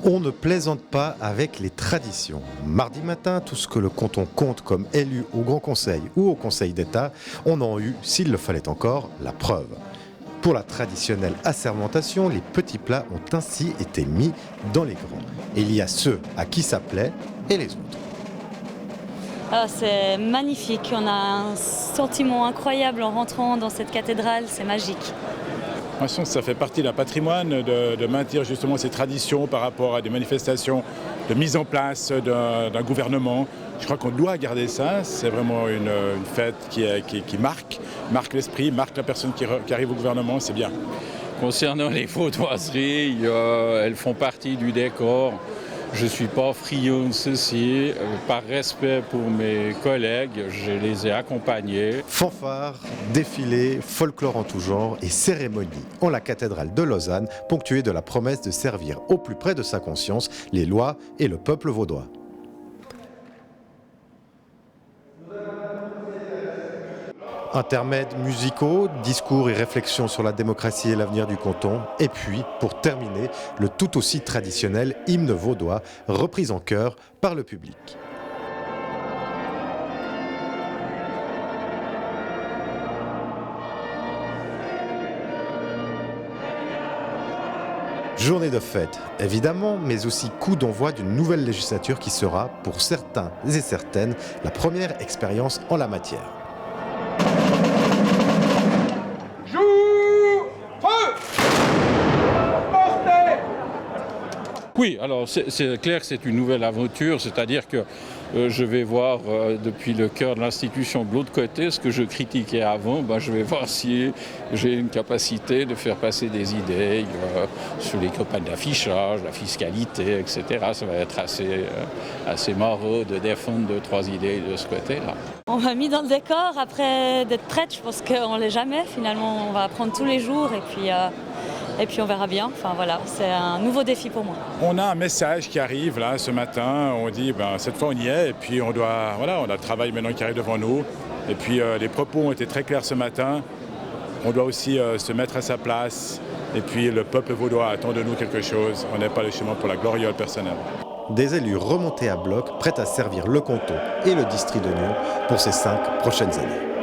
On ne plaisante pas avec les traditions. Mardi matin, tout ce que le canton compte comme élu au Grand Conseil ou au Conseil d'État, on en eut, s'il le fallait encore, la preuve. Pour la traditionnelle assermentation, les petits plats ont ainsi été mis dans les grands. Et il y a ceux à qui ça plaît et les autres. Ah, c'est magnifique, on a un sentiment incroyable en rentrant dans cette cathédrale, c'est magique. Je pense que ça fait partie d'un patrimoine de maintenir justement ces traditions par rapport à des manifestations de mise en place d'un gouvernement. Je crois qu'on doit garder ça, c'est vraiment une fête qui marque l'esprit, marque la personne qui arrive au gouvernement, c'est bien. Concernant les vaudoiseries, elles font partie du décor. Je ne suis pas friand de ceci. Par respect pour mes collègues, je les ai accompagnés. Fanfares, défilés, folklore en tout genre et cérémonies en la cathédrale de Lausanne, ponctuée de la promesse de servir au plus près de sa conscience les lois et le peuple vaudois. Intermèdes musicaux, discours et réflexions sur la démocratie et l'avenir du canton. Et puis, pour terminer, le tout aussi traditionnel hymne vaudois, repris en chœur par le public. Journée de fête, évidemment, mais aussi coup d'envoi d'une nouvelle législature qui sera, pour certains et certaines, la première expérience en la matière. Oui, alors c'est clair que c'est une nouvelle aventure, c'est-à-dire que je vais voir depuis le cœur de l'institution de l'autre côté ce que je critiquais avant, je vais voir si j'ai une capacité de faire passer des idées sur les campagnes d'affichage, la fiscalité, etc. Ça va être assez marrant de défendre 2-3 idées de ce côté-là. On m'a mis dans le décor, après d'être prête, je pense qu'on ne l'est jamais finalement, on va apprendre tous les jours et puis on verra bien, enfin voilà, c'est un nouveau défi pour moi. On a un message qui arrive là ce matin, on dit cette fois on y est et puis on a le travail maintenant qui arrive devant nous et puis les propos ont été très clairs ce matin, on doit aussi se mettre à sa place et puis le peuple vaudois attend de nous quelque chose, on n'est pas le chemin pour la gloriole personnelle. Des élus remontés à bloc, prêts à servir le canton et le district de Nyon pour ces 5 prochaines années.